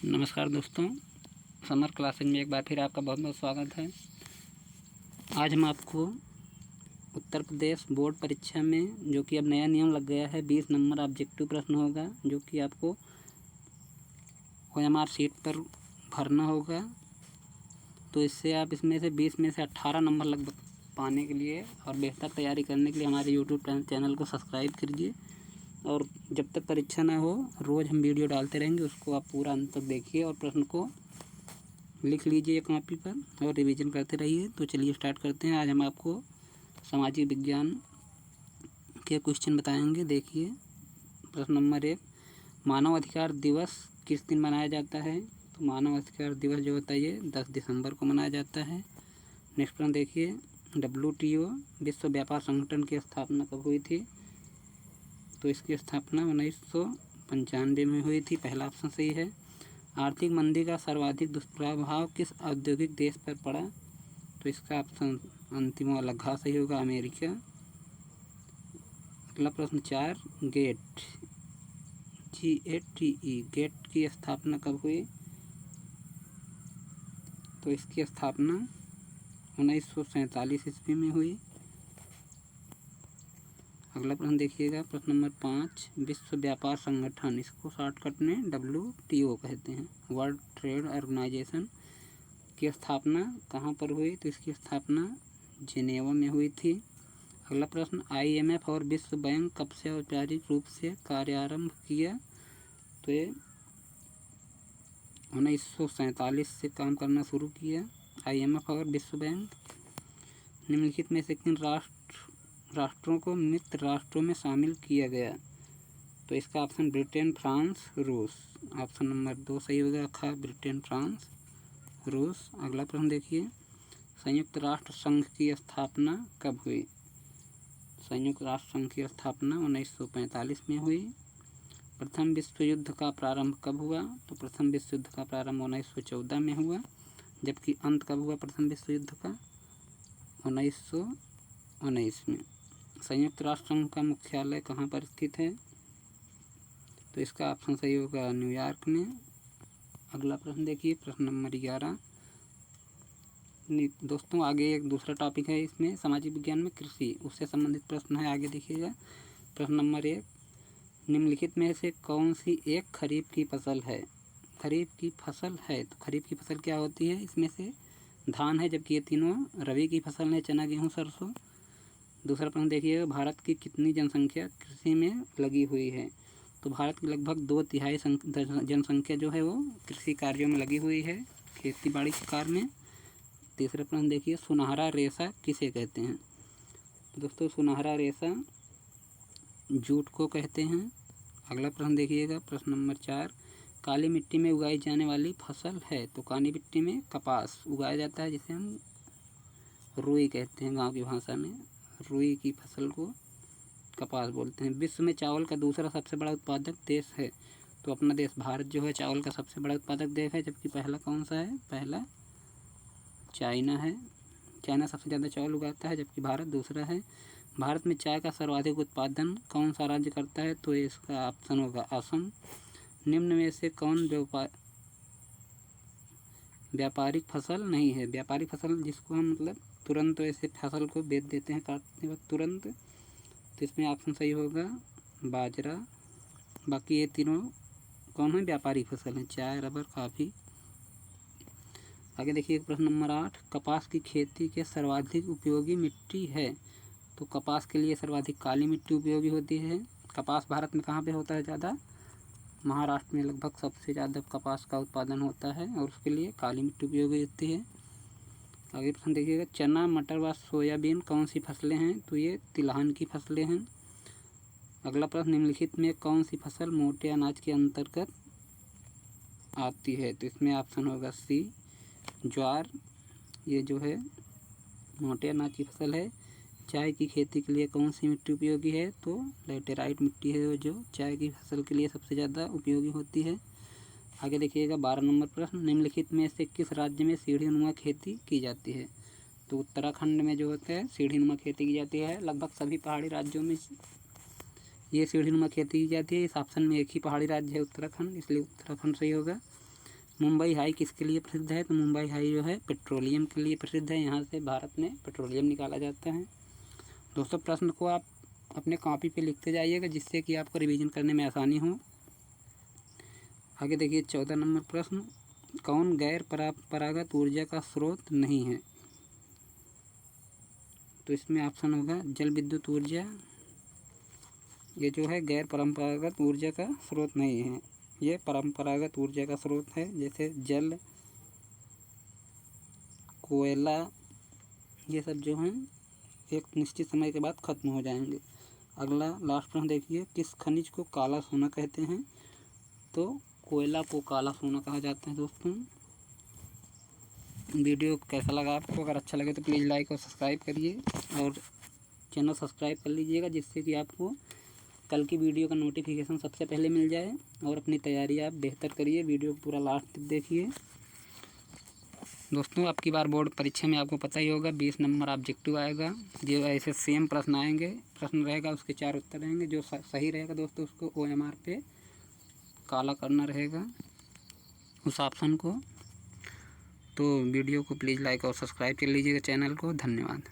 नमस्कार दोस्तों, summer classes में एक बार फिर आपका बहुत बहुत स्वागत है। आज हम आपको उत्तर प्रदेश बोर्ड परीक्षा में जो कि अब नया नियम लग गया है 20 नंबर ऑब्जेक्टिव प्रश्न होगा, जो कि आपको OMR शीट पर भरना होगा। तो इससे आप इसमें से 20 में से 18 नंबर लगभग पाने के लिए और बेहतर तैयारी करने के लिए हमारे YouTube चैनल को सब्सक्राइब कीजिए। और जब तक परीक्षा ना हो, रोज़ हम वीडियो डालते रहेंगे, उसको आप पूरा अंत तक देखिए और प्रश्न को लिख लीजिए कॉपी पर और रिवीजन करते रहिए। तो चलिए स्टार्ट करते हैं। आज हम आपको सामाजिक विज्ञान के क्वेश्चन बताएंगे। देखिए प्रश्न नंबर 1, मानव अधिकार दिवस किस दिन मनाया जाता है? तो मानव अधिकार दिवस जो होता है ये 10 दिसंबर को मनाया जाता है। नेक्स्ट प्रश्न देखिए, WTO विश्व व्यापार संगठन की स्थापना कब हुई थी? तो इसकी स्थापना 1995 में हुई थी। पहला ऑप्शन सही है। आर्थिक मंदी का सर्वाधिक दुष्प्रभाव किस औद्योगिक देश पर पड़ा? तो इसका ऑप्शन अंतिम वाला घ सही होगा, अमेरिका। अगला प्रश्न 4, गेट GATE गेट की स्थापना कब हुई? तो इसकी स्थापना 1947 ईस्वी में हुई। अगला प्रश्न देखिएगा, प्रश्न नंबर 5, विश्व व्यापार संगठन, इसको शॉर्टकट में WTO कहते हैं, वर्ल्ड ट्रेड ऑर्गेनाइजेशन, की स्थापना कहाँ पर हुई? तो इसकी स्थापना जिनेवा में हुई थी। अगला प्रश्न, IMF और विश्व बैंक कब से औपचारिक रूप से कार्यारंभ किया? तो ये 1947 से काम करना शुरू किया IMF और विश्व बैंक। निम्नलिखित में से किन राष्ट्रों को मित्र राष्ट्रों में शामिल किया गया? तो इसका ऑप्शन ब्रिटेन, फ्रांस, रूस। ऑप्शन नंबर 2 सही होगा, ख ब्रिटेन, फ्रांस, रूस। अगला प्रश्न देखिए, संयुक्त राष्ट्र संघ की स्थापना कब हुई? संयुक्त राष्ट्र संघ की स्थापना 1945 में हुई। प्रथम विश्व युद्ध का प्रारंभ कब हुआ? तो प्रथम विश्व युद्ध का प्रारंभ 1914 में हुआ, जबकि अंत कब हुआ प्रथम विश्व युद्ध का? 1919 में। संयुक्त राष्ट्र संघ का मुख्यालय कहाँ पर स्थित है? तो इसका ऑप्शन सही होगा, न्यूयॉर्क में। अगला प्रश्न देखिए, प्रश्न नंबर 11। दोस्तों आगे एक दूसरा टॉपिक है इसमें सामाजिक विज्ञान में, कृषि, उससे संबंधित प्रश्न है। आगे देखिएगा, प्रश्न नंबर 1, निम्नलिखित में से कौन सी एक खरीफ की फसल है? खरीफ की फसल है, तो खरीफ की फसल क्या होती है? इसमें से धान है, जबकि ये तीनों रबी की फसल है, चना, गेहूँ, सरसों। दूसरा प्रश्न देखिएगा, भारत की कितनी जनसंख्या कृषि में लगी हुई है? तो भारत की लगभग 2/3 जनसंख्या जो है वो कृषि कार्यों में लगी हुई है, खेती बाड़ी के कार्य में। तीसरा प्रश्न देखिए, सुनहरा रेशा किसे कहते हैं? तो दोस्तों सुनहरा रेशा जूट को कहते हैं। अगला प्रश्न देखिएगा, प्रश्न नंबर 4, काली मिट्टी में उगाई जाने वाली फसल है? तो काली मिट्टी में कपास उगाया जाता है, जिसे हम रुई कहते हैं गाँव की भाषा में। रुई की फसल को कपास बोलते हैं। विश्व में चावल का दूसरा सबसे बड़ा उत्पादक देश है? तो अपना देश भारत जो है चावल का सबसे बड़ा उत्पादक देश है, जबकि पहला कौन सा है? पहला चाइना है। चाइना सबसे ज़्यादा चावल उगाता है, जबकि भारत दूसरा है। भारत में चाय का सर्वाधिक उत्पादन कौन सा राज्य करता है? तो इसका ऑप्शन होगा असम। निम्न में से कौन व्यापारिक फसल नहीं है? व्यापारिक फसल जिसको हम मतलब तुरंत ऐसे फसल को बेच देते हैं काटते वक्त तुरंत, तो इसमें ऑप्शन सही होगा बाजरा। बाकी ये तीनों कौन है? व्यापारिक फसल हैं, चाय, रबर, कॉफ़ी। आगे देखिए प्रश्न नंबर 8, कपास की खेती के सर्वाधिक उपयोगी मिट्टी है? तो कपास के लिए सर्वाधिक काली मिट्टी उपयोगी होती है। कपास भारत में कहाँ पे होता है ज़्यादा? महाराष्ट्र में लगभग सबसे ज़्यादा कपास का उत्पादन होता है और उसके लिए काली मिट्टी उपयोगी होती है। आगे प्रश्न देखिएगा, चना, मटर व सोयाबीन कौन सी फसलें हैं? तो ये तिलहन की फसलें हैं। अगला प्रश्न, निम्नलिखित में कौन सी फसल मोटे अनाज के अंतर्गत आती है? तो इसमें ऑप्शन होगा सी, ज्वार। ये जो है मोटे अनाज की फसल है। चाय की खेती के लिए कौन सी मिट्टी उपयोगी है? तो लेटेराइट मिट्टी है जो चाय की फसल के लिए सबसे ज़्यादा उपयोगी होती है। आगे देखिएगा 12 नंबर प्रश्न, निम्नलिखित में से किस राज्य में सीढ़ीनुमा खेती की जाती है? तो उत्तराखंड में जो होता है सीढ़ीनुमा खेती की जाती है। लगभग सभी पहाड़ी राज्यों में ये सीढ़ीनुमा खेती की जाती है। इस ऑप्शन में एक ही पहाड़ी राज्य है उत्तराखंड, इसलिए उत्तराखंड सही होगा। मुंबई हाई किसके लिए प्रसिद्ध है? तो मुंबई हाई जो है पेट्रोलियम के लिए प्रसिद्ध है। यहाँ से भारत में पेट्रोलियम निकाला जाता है। दोस्तों प्रश्न को आप अपने कॉपी पे लिखते जाइएगा जिससे कि आपको रिवीजन करने में आसानी हो। आगे देखिए 14 नंबर प्रश्न, कौन गैर परंपरागत ऊर्जा का स्रोत नहीं है? तो इसमें ऑप्शन होगा जल विद्युत ऊर्जा, ये जो है गैर परंपरागत ऊर्जा का स्रोत नहीं है। ये परंपरागत ऊर्जा का स्रोत है, जैसे जल, कोयला, ये सब जो हैं एक निश्चित समय के बाद खत्म हो जाएंगे। अगला लास्ट प्रश्न देखिए, किस खनिज को काला सोना कहते हैं? तो कोयला को काला सोना कहा जाता है। दोस्तों वीडियो कैसा लगा आपको? अगर अच्छा लगे तो प्लीज़ लाइक और सब्सक्राइब करिए और चैनल सब्सक्राइब कर लीजिएगा जिससे कि आपको कल की वीडियो का नोटिफिकेशन सबसे पहले मिल जाए। और अपनी तैयारी आप बेहतर करिए, वीडियो को पूरा लास्ट तक देखिए। दोस्तों आपकी बार बोर्ड परीक्षा में आपको पता ही होगा 20 नंबर ऑब्जेक्टिव आएगा, जो ऐसे सेम प्रश्न आएंगे, प्रश्न रहेगा उसके 4 उत्तर रहेंगे। जो सही रहेगा दोस्तों उसको OMR पे काला करना रहेगा उस ऑप्शन को। तो वीडियो को प्लीज़ लाइक और सब्सक्राइब कर लीजिएगा चैनल को। धन्यवाद।